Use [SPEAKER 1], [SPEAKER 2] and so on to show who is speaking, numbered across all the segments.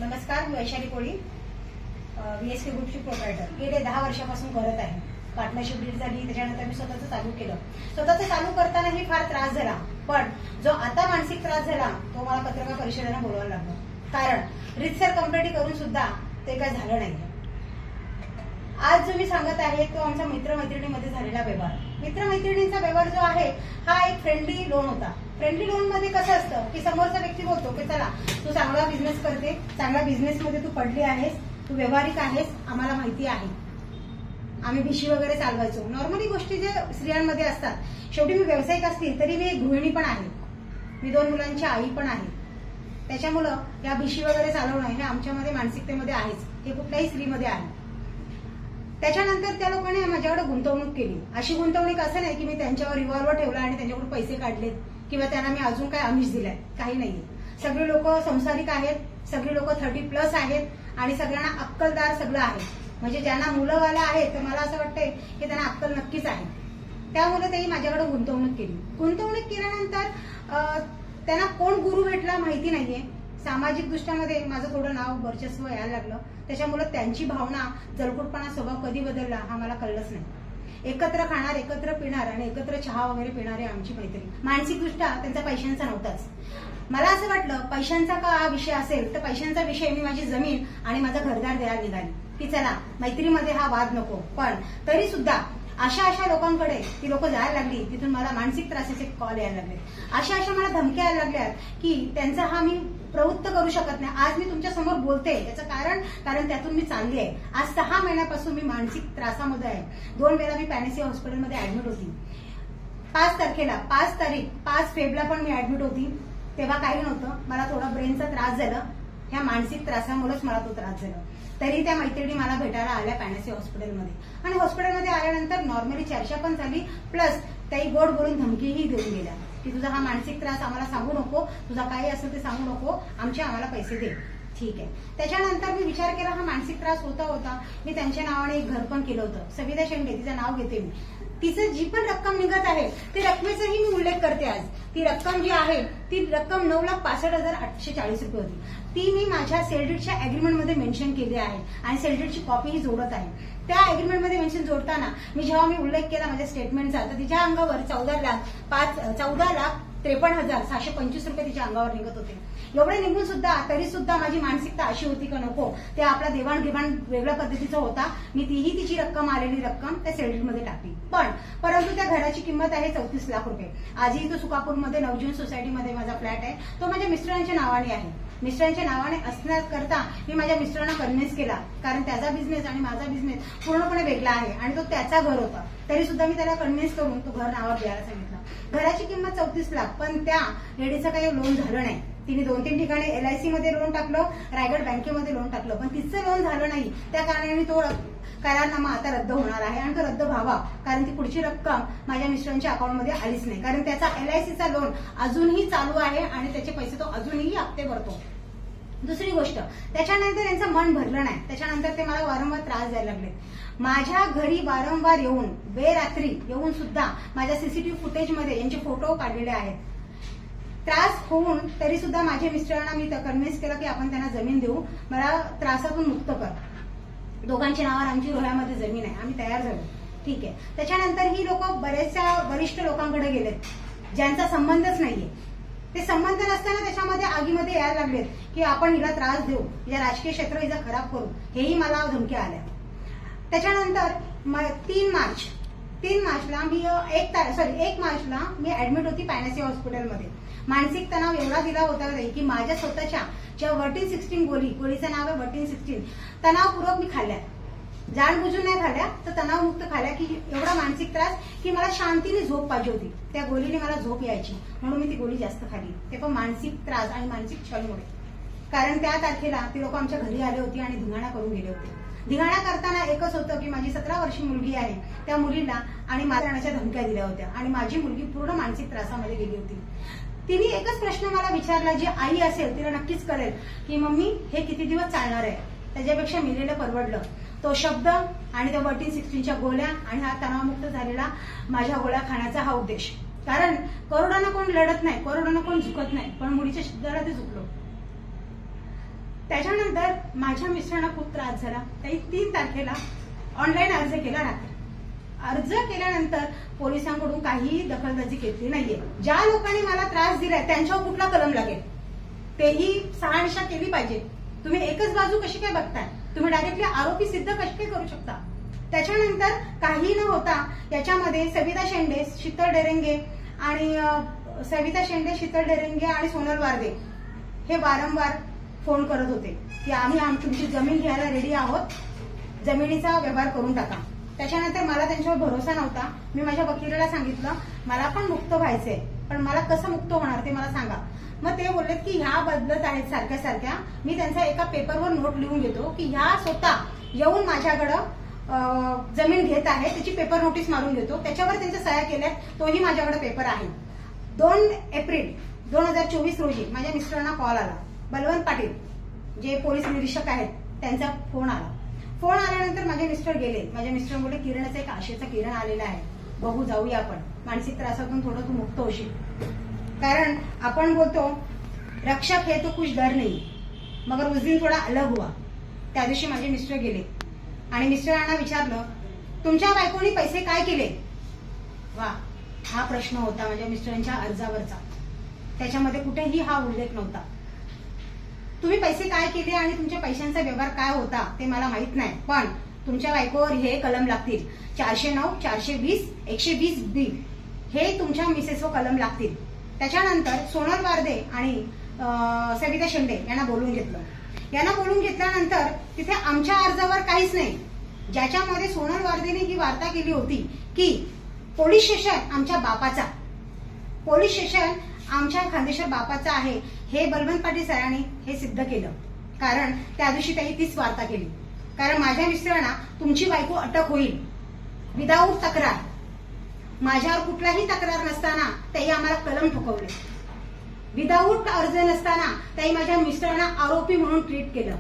[SPEAKER 1] नमस्कार, मी वैशाली कोळी, VSK ग्रुपची proprietor. गेले 10 वर्षापासून करत आहे. पार्टनरशिप डील झाली, त्याच्यानंतर मी स्वतःच चालू केलं. स्वतःच चालू करतानाही फार त्रास झाला, पण जो आता मानसिक त्रास झाला तो मला पत्रकार परिषदेला बोलवायला लागला. कारण रितसर कंप्लेंट करून सुद्धा ते काय झालं नाही. आज जो मी सांगत आहे तो आमच्या मित्रमैत्रिणीमध्ये झालेला व्यवहार. मित्रमैत्रिणींचा व्यवहार जो आहे हा एक फ्रेंडली लोन होता. फ्रेंडली लोन मध्ये कसं असतं की समोरचा व्यक्ती बोलतो की चला तू चांगला बिझनेस करते, चांगल्या बिझनेसमध्ये तू पडली आहेस, तू व्यावहारिक आहेस, आम्हाला माहिती आहे. आम्ही भिशी वगैरे चालवायचो. नॉर्मली गोष्टी ज्या स्त्रियांमध्ये असतात. शेवटी मी व्यावसायिक असतील तरी मी एक गृहिणी पण आहे, मी 2 मुलांची आई पण आहे. त्याच्यामुळं या भिशी वगैरे चालवणं हे आमच्यामध्ये मानसिकतेमध्ये आहेच, हे कुठल्याही स्त्रीमध्ये आहे. त्याच्यानंतर त्या लोकांनी माझ्याकडे गुंतवणूक केली. अशी गुंतवणूक असं नाही की मी त्यांच्यावर रिव्हॉल्वर ठेवला आणि त्यांच्याकडून पैसे काढलेत किंवा त्यांना मी अजून काय आमिष दिलाय, काही नाहीये. सगळे लोक संसारिक आहेत, सगळी लोक 30+ आहेत आणि सगळ्यांना अक्कलदार सगळं आहे. म्हणजे ज्यांना मुलंवाला आहेत तर मला असं वाटतंय की त्यांना अक्कल नक्कीच आहे. त्यामुळे त्यांनी माझ्याकडे गुंतवणूक केली. गुंतवणूक केल्यानंतर त्यांना कोण गुरु भेटला माहिती नाहीये. सामाजिक दृष्ट्यामध्ये माझं थोडं नाव वर्चस्व यायला लागलं. त्याच्यामुळे त्यांची भावना, जळकुटपणा, स्वभाव कधी बदलला हा मला कळलंच नाही. एकत्र खाणार, एकत्र पिणार आणि एकत्र चहा वगैरे पिणारे आमची मैत्री. मानसिकदृष्ट्या त्यांचा पैशांचा नव्हताच. मला असं वाटलं पैशांचा का हा विषय असेल तर पैशांचा विषय मी माझी जमीन आणि माझा घरदार द्यायला निघाली की चला मैत्रीमध्ये हा वाद नको. पण तरी सुद्धा अशा लोकांकडे ती लोक जायला लागली, तिथून मला मानसिक त्रासाचे कॉल यायला लागले. अशा मला धमक्या यायला लागल्यात की त्यांचा हा मी प्रवृत्त करू शकत नाही. आज मी तुमच्या समोर बोलते याचं कारण त्यातून मी चालली आहे. आज 6 महिन्यापासून मी मानसिक त्रासामध्ये आहे. 2 वेळा मी पॅनेसी हॉस्पिटलमध्ये ऍडमिट होती. 5 फेब्रुवारीला पण मी ऍडमिट होती. तेव्हा काही नव्हतं, मला थोडा ब्रेनचा त्रास झाला. ह्या मानसिक त्रासामुळेच मला तो त्रास झाला. तरी त्या मैत्रिणी मला भेटायला आल्या पॅनेसी हॉस्पिटलमध्ये आणि हॉस्पिटलमध्ये आल्यानंतर नॉर्मली चर्चा पण झाली, प्लस त्याही गोड बोलून धमकीही देऊन गेल्या की तुझा हा मानसिक त्रास आम्हाला सांगू नको, तुझा काही असेल ते सांगू नको, आम्हाला पैसे दे. ठीक आहे. त्याच्यानंतर मी विचार केला हा मानसिक त्रास होता मी त्यांच्या नावाने एक घर पण केलं होतं. सविता शेंडे तिचं नाव घेते मी. तिचं जी पण रक्कम निघत आहे ती रकमेचाही मी उल्लेख करते. आज ती रक्कम जी आहे ती रक्कम 9,65,840 रुपये होती. ती मी माझ्या सेलडीडच्या अग्रीमेंटमध्ये मेन्शन केली आहे आणि सेलडीडची कॉपीही जोडत आहे. त्या अग्रीमेंटमध्ये मेन्शन जोडताना जेव्हा मी उल्लेख केला माझ्या स्टेटमेंटचा तर तिच्या अंगावर 14,53,725 रुपये तिच्या अंगावर निघत होते. एवढे निघून सुद्धा तरी सुद्धा माझी मानसिकता अशी होती का नको, ते आपला देवाणघेवाण वेगळ्या पद्धतीचा होता. मी तीही तिची रक्कम आलेली रक्कम त्या सेलडीडमध्ये टाकली. परंतु त्या घराची किंमत आहे 34 लाख रुपये. आजही तो सुकापूरमध्ये नवजीवन सोसायटीमध्ये माझा फ्लॅट आहे. तो माझ्या मिस्टरांच्या नावाने आहे. मिस्टरांच्या नावाने असण्याकरता मी माझ्या मिस्टरांना कन्व्हिन्स केला, कारण त्याचा बिझनेस आणि माझा बिझनेस पूर्णपणे वेगळा आहे आणि तो त्याचा घर होता. तरी सुद्धा मी त्याला कन्व्हिन्स करून तो घर नावावर द्यायला सांगितलं. घराची किंमत 34 लाख, पण त्या लेडीचं काही लोन झालं नाही. तिने 2-3 ठिकाणी LIC मध्ये लोन टाकलं, रायगड बँकेमध्ये लोन टाकलं, पण तिचं लोन झालं नाही. त्या कारणाने तो करारनामा आता रद्द होणार आहे आणि तो रद्द व्हावा, कारण ती पुढची रक्कम माझ्या मिस्टरांच्या अकाउंटमध्ये आलीच नाही. कारण त्याचा LICचा लोन अजूनही चालू आहे आणि त्याचे पैसे तो अजूनही हप्ते भरतो. दुसरी गोष्ट, त्याच्यानंतर त्यांचं मन भरलं नाही. त्याच्यानंतर ते मला वारंवार त्रास द्यायला लागले. माझ्या घरी वारंवार येऊन, बेरात्री येऊन सुद्धा माझ्या CCTV फुटेजमध्ये यांचे फोटो काढलेले आहेत. त्रास होऊन तरी सुद्धा माझ्या मिस्टरांना मी कन्व्हिन्स केलं की आपण त्यांना जमीन देऊ, मला त्रासातून मुक्त कर. दोघांच्या नावावर आमची रोह्यामध्ये जमीन आहे. आम्ही तयार झालो. ठीक आहे. त्याच्यानंतर ही लोक बरेचशा वरिष्ठ लोकांकडे गेलेत ज्यांचा संबंधच नाहीये. ते संबंध नसताना त्याच्यामध्ये आगीमध्ये यायला लागलेत की आपण हिला त्रास देऊ, या राजकीय क्षेत्र हिचा खराब करू, हेही मला धमक्या आल्या. त्याच्यानंतर 3 मार्चला मी 1 मार्चला मी ऍडमिट होती पॅनेसी हॉस्पिटलमध्ये. मानसिक तणाव एवढा दिला होता की माझ्या स्वतःच्या ज्या वर्टीन 16 गोळीचं नाव आहे वर्टीन 16, तणावपूर्वक मी खाल्ल्या. जाणबुजून नाही खाल्ल्या तर तणावमुक्त खाल्ल्या की एवढा मानसिक त्रास की मला शांतीने झोप पाहिजे होती. त्या गोळीने मला झोप यायची म्हणून मी ती गोळी जास्त खाल्ली. ते पण मानसिक त्रास आणि मानसिक छळमुळे. कारण त्या तारखेला ती लोक आमच्या घरी आले होते आणि धिंगाणा करून गेले होते. धिंगाणा करताना एकच होतं की माझी 17 वर्षीय मुलगी आहे, त्या मुलीला आणि मारण्याच्या धमक्या दिल्या होत्या आणि माझी मुलगी पूर्ण मानसिक त्रासामध्ये गेली होती. तिने एकच प्रश्न मला विचारला, जी आई असेल तिला नक्कीच कळेल की मम्मी हे किती दिवस चालणार आहे, त्याच्यापेक्षा मेलेलं परवडलं. तो शब्द आणि त्या वर्टीन 16च्या गोळ्या आणि हा तणावमुक्त झालेला माझ्या गोळ्या खाण्याचा हा उद्देश. कारण करोडानं कोण लढत नाही, करोडानं कोण झुकत नाही, पण मुलीच्या शब्दाला ते झुकलो. त्याच्यानंतर माझ्या मिस्टरांना खूप त्रास झाला. त्याही 3 तारखेला ऑनलाईन अर्ज केला. रात्री अर्ज केल्यानंतर पोलिसांकडून काहीही दखलंदाजी घेतली नाहीये. ज्या लोकांनी मला त्रास दिलाय त्यांच्यावर कुठला कलम लागेल तेही शहानिशा केली पाहिजे. तुम्ही एकच बाजू कशी काय बघताय? तुम्ही डायरेक्टली आरोपी सिद्ध कशी काय करू शकता? त्याच्यानंतर काही न होता याच्यामध्ये सविता शेंडे, शीतल डेरेंगे आणि सोनल वारदे हे वारंवार फोन करत होते की आम्ही तुमची जमीन घ्यायला रेडी आहोत, जमिनीचा व्यवहार करून टाका. त्याच्यानंतर मला त्यांच्यावर भरोसा नव्हता. मी माझ्या वकिलाला सांगितलं मला पण मुक्त व्हायचंय, पण मला कसं मुक्त होणार ते मला सांगा. मग ते बोललेत की ह्या बदलत आहेत सारख्या सारख्या. मी त्यांचा एका पेपरवर नोट लिहून घेतो की ह्या स्वतः येऊन माझ्याकडं जमीन घेत आहे, त्याची पेपर नोटीस मारून घेतो. त्याच्यावर त्यांच्या सह्या केल्यात, तोही माझ्याकडे पेपर आहे. 2 एप्रिल 2024 रोजी माझ्या मिस्टरांना कॉल आला. बलवंत पाटील जे पोलीस निरीक्षक आहेत त्यांचा फोन आला. फोन आल्यानंतर माझे मिस्टर गेले. माझ्या मिस्टर बोलले किरणाचा एक आशेचा किरण आलेला आहे, बघू जाऊया आपण, मानसिक त्रासातून थोडं तू मुक्त होशील. कारण आपण बोलतो रक्षक है तो कुछ डर नहीं, मगर उस दिन थोडा अलग हुआ. त्या दिवशी माझे मिस्टर गेले आणि मिस्टरांना विचारलं तुमच्या बायकोनी पैसे काय केले? वा, हा प्रश्न होता माझ्या मिस्टरांच्या अर्जावरचा. त्याच्यामध्ये कुठेही हा उल्लेख नव्हता. तुम्ही पैसे काय केले आणि तुमच्या पैशांचा व्यवहार काय होता ते मला माहित नाही, पण तुमच्या बायकोवर हे कलम लागतील. 409, 420, 120B हे तुमच्या मिसेसवर कलम लागतील. त्याच्यानंतर सोनल वारदे आणि सविता शेंडे यांना बोलून घेतलं. यांना बोलून घेतल्यानंतर तिथे आमच्या अर्जावर काहीच नाही, ज्याच्यामध्ये सोनल वारदेने ही वार्ता केली होती की पोलीस स्टेशन आमच्या बापाचा, पोलीस स्टेशन आमच्या खानदेश्वर बापाचा आहे, हे बलवंत पाटील सरांनी हे सिद्ध केलं. कारण त्या दिवशी त्यांनी तीच वार्ता केली. कारण माझ्या मिस्टरांना तुमची बायको अटक होईल विदाऊट तक्रार, माझ्यावर कुठलाही तक्रार नसताना त्यांनी आम्हाला कलम ठोकवले. विदाऊट अर्ज नसताना त्यांनी माझ्या मिस्टरांना आरोपी म्हणून ट्रीट केलं.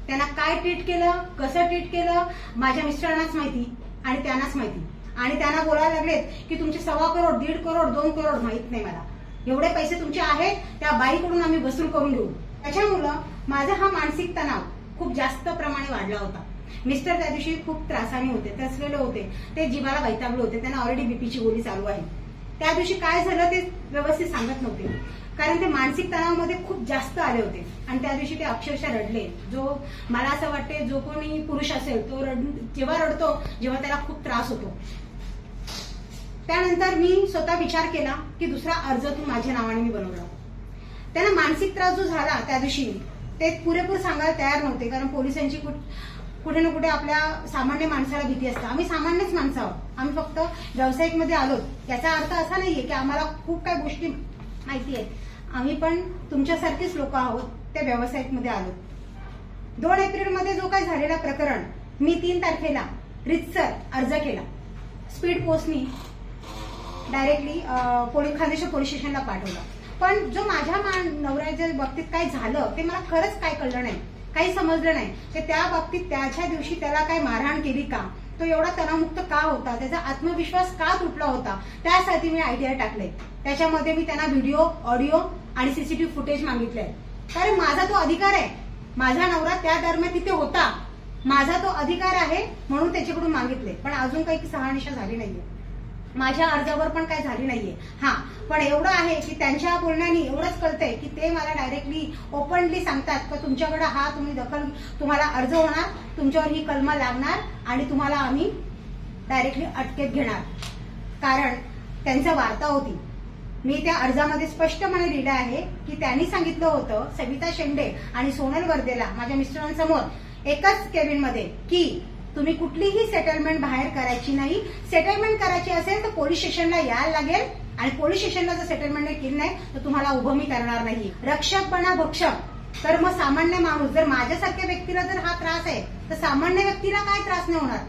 [SPEAKER 1] त्यांना काय ट्रीट केलं, कसं ट्रीट केलं माझ्या मिस्टरांनाच माहिती आणि त्यांनाच माहिती. आणि त्यांना बोलायला लागलेत की तुमचे 1.25 करोड, 1.5 करोड, 2 करोड माहित नाही मला, एवढे पैसे तुमचे आहेत त्या बाईकडून आम्ही वसूल करून घेऊ. त्याच्यामुळं माझा हा मानसिक तणाव खूप जास्त प्रमाणे वाढला होता. मिस्टर त्या दिवशी खूप त्रासाने होते, त्रसलेले होते, ते जीवाला वैतागले होते. त्यांना ऑलरेडी बीपीची गोळी चालू आहे. त्या दिवशी काय झालं ते व्यवस्थित सांगत नव्हते, कारण ते मानसिक तणावामध्ये खूप जास्त आले होते. आणि त्या दिवशी ते अक्षरशः रडले. जो मला असं वाटते जो कोणी पुरुष असेल तो जेव्हा रडतो जेव्हा त्याला खूप त्रास होतो. त्यानंतर मी स्वतः विचार केला की दुसरा अर्ज तू माझ्या नावाने मी बनवला. त्यांना मानसिक त्रास जो झाला त्या दिवशी ते पुरेपूर सांगायला तयार नव्हते, कारण पोलिसांची कुठे ना कुठे आपल्या सामान्य माणसाला भीती असते. आम्ही सामान्यच माणसं आहोत, आम्ही फक्त व्यावसायिक मध्ये आलोत. याचा अर्थ असा नाहीये की आम्हाला खूप काही गोष्टी माहिती आहेत. आम्ही पण तुमच्यासारखेच लोक आहोत, त्या व्यावसायिक मध्ये आलोत. 2 एप्रिलमध्ये जो काही झालेला प्रकरण, मी 3 तारखेला रितसर अर्ज केला, स्पीड पोस्टनी डायरेक्टली खानदेश्वर पोलीस स्टेशनला पाठवला. पण जो माझ्या नवऱ्याच्या बाबतीत काय झालं ते मला खरंच काय कळलं नाही, काही समजलं नाही. ते त्या बाबतीत त्याच्या दिवशी त्याला काय मारहाण केली का, तो एवढा तणावमुक्त का होता, त्याचा आत्मविश्वास का तुटला होता, त्यासाठी मी आयडिया टाकले. त्याच्यामध्ये मी त्यांना व्हिडिओ, ऑडिओ आणि सीसीटीव्ही फुटेज मागितलंय. कारण माझा तो अधिकार आहे, माझा नवरा त्या दरम्यान तिथे होता, माझा तो अधिकार आहे म्हणून त्याच्याकडून मागितले. पण अजून काही शहानिशा झाली नाहीये, माझ्या अर्जावर पण काय झाली नाहीये. हा, पण एवढं आहे की त्यांच्या बोलण्याने एवढंच कळतंय की ते मला डायरेक्टली ओपनली सांगतात की तुमच्याकडे हा तुम्हाला अर्ज होणार, तुमच्यावर ही कलम लागणार आणि तुम्हाला आम्ही डायरेक्टली अटकेत घेणार. कारण त्यांची वार्ता होती, मी त्या अर्जामध्ये स्पष्टपणे लिहिलं आहे की त्यांनी सांगितलं होतं सविता शेंडे आणि सोनल वर्देला माझ्या मिस्टरांसमोर एकाच केबिनमध्ये की तुम्ही कुठलीही सेटलमेंट बाहेर करायची नाही, सेटलमेंट करायची असेल तर पोलीस स्टेशनला यायला लागेल आणि पोलीस स्टेशनला जर सेटलमेंट केली नाही तर तुम्हाला उभं मी करणार नाही. रक्षक बना भक्षक. तर मग सामान्य माणूस, जर माझ्यासारख्या व्यक्तीला जर हा त्रास आहे तर सामान्य व्यक्तीला काय त्रास नाही होणार.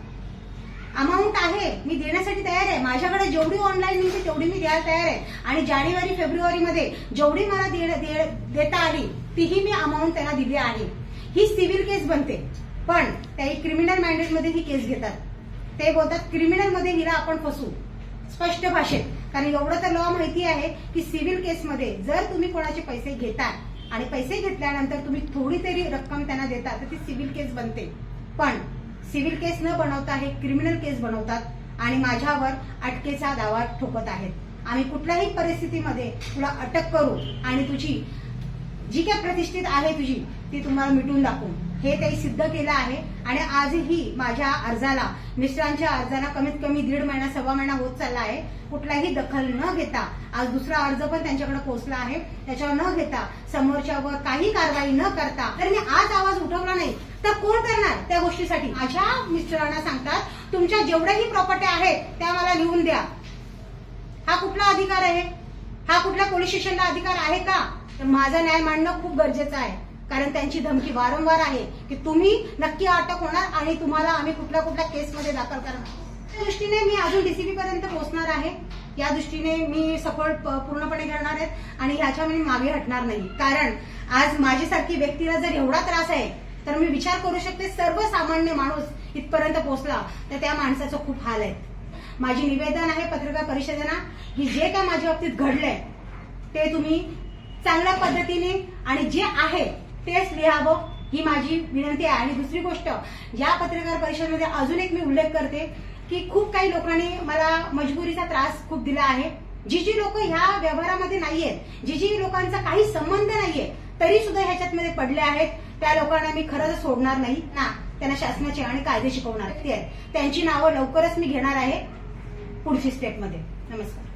[SPEAKER 1] अमाऊंट आहे, मी देण्यासाठी तयार आहे, माझ्याकडे जेवढी ऑनलाईन मिळते तेवढी मी द्यायला तयार आहे. आणि जानेवारी फेब्रुवारीमध्ये जेवढी मला देता आली तीही मी अमाऊंट त्यांना दिली आहे. ही सिव्हिल केस बनते, पण त्याही क्रिमिनल मॅन्डेटमध्ये ही केस घेतात. ते बोलतात क्रिमिनलमध्ये हिला आपण फसू, स्पष्ट भाषेत. कारण एवढं तर लॉ माहिती आहे की सिव्हिल केसमध्ये जर तुम्ही कोणाचे पैसे घेताय आणि पैसे घेतल्यानंतर तुम्ही थोडी तरी रक्कम त्यांना देता तर ती सिव्हिल केस बनते. पण सिव्हिल केस न बनवता हे क्रिमिनल केस बनवतात आणि माझ्यावर अटकेचा दावा ठोकत आहेत. आम्ही कुठल्याही परिस्थितीमध्ये तुला अटक करू आणि तुझी जी काय प्रतिष्ठित आहे तुझी ती तुम्हाला मिटून दाखवू हे ते सिद्ध केलं आहे. आणि आजही माझ्या अर्जाला, मिस्टरांच्या अर्जाला कमीत कमी 1.5 महिना 1.25 महिना होत चालला आहे. कुठलाही दखल न घेता आज दुसरा अर्ज पण त्यांच्याकडे पोहोचला आहे. त्याच्यावर न घेता समोरच्यावर काही कारवाई न करता तर मी आज आवाज उठवला नाही तर कोण करणार त्या गोष्टीसाठी. माझ्या मिस्टरांना सांगतात तुमच्या जेवढ्याही प्रॉपर्टी आहेत त्या मला लिहून द्या. हा कुठला अधिकार आहे? हा कुठल्या पोलीस स्टेशनला अधिकार आहे का? तर माझा न्याय मांडणं खूप गरजेचं आहे. कारण त्यांची धमकी वारंवार आहे की तुम्ही नक्की अटक होणार आणि तुम्हाला आम्ही कुठल्या कुठल्या केसमध्ये दाखल करणार. त्या दृष्टीने मी अजून डीसीपी पर्यंत पोहोचणार आहे. या दृष्टीने मी सपोर्ट पूर्णपणे करणार आहे आणि ह्याच्या मी मागे हटणार नाही. कारण आज माझ्यासारखी व्यक्तीला जर एवढा त्रास आहे तर मी विचार करू शकते सर्वसामान्य माणूस इथपर्यंत पोहोचला तर त्या माणसाचं खूप हाल आहे. माझी निवेदन आहे पत्रकार परिषदेना की जे काय माझ्या बाबतीत घडलंय ते तुम्ही चांगल्या पद्धतीने आणि जे आहे तेच लिहावं ही माझी विनंती आहे. आणि दुसरी गोष्ट या पत्रकार परिषदेमध्ये अजून एक मी उल्लेख करते की खूप काही लोकांनी मला मजबुरीचा त्रास खूप दिला आहे. जी लोक ह्या व्यवहारामध्ये नाहीयेत, जी लोकांचा काही संबंध नाहीये तरी सुद्धा ह्याच्यामध्ये पडले आहेत त्या लोकांना मी खरंच सोडणार नाही ना. त्यांना शासनाची आणि कायदे शिकवणार आहेत. त्यांची नावं लवकरच मी घेणार आहे पुढची स्टेपमध्ये. नमस्कार.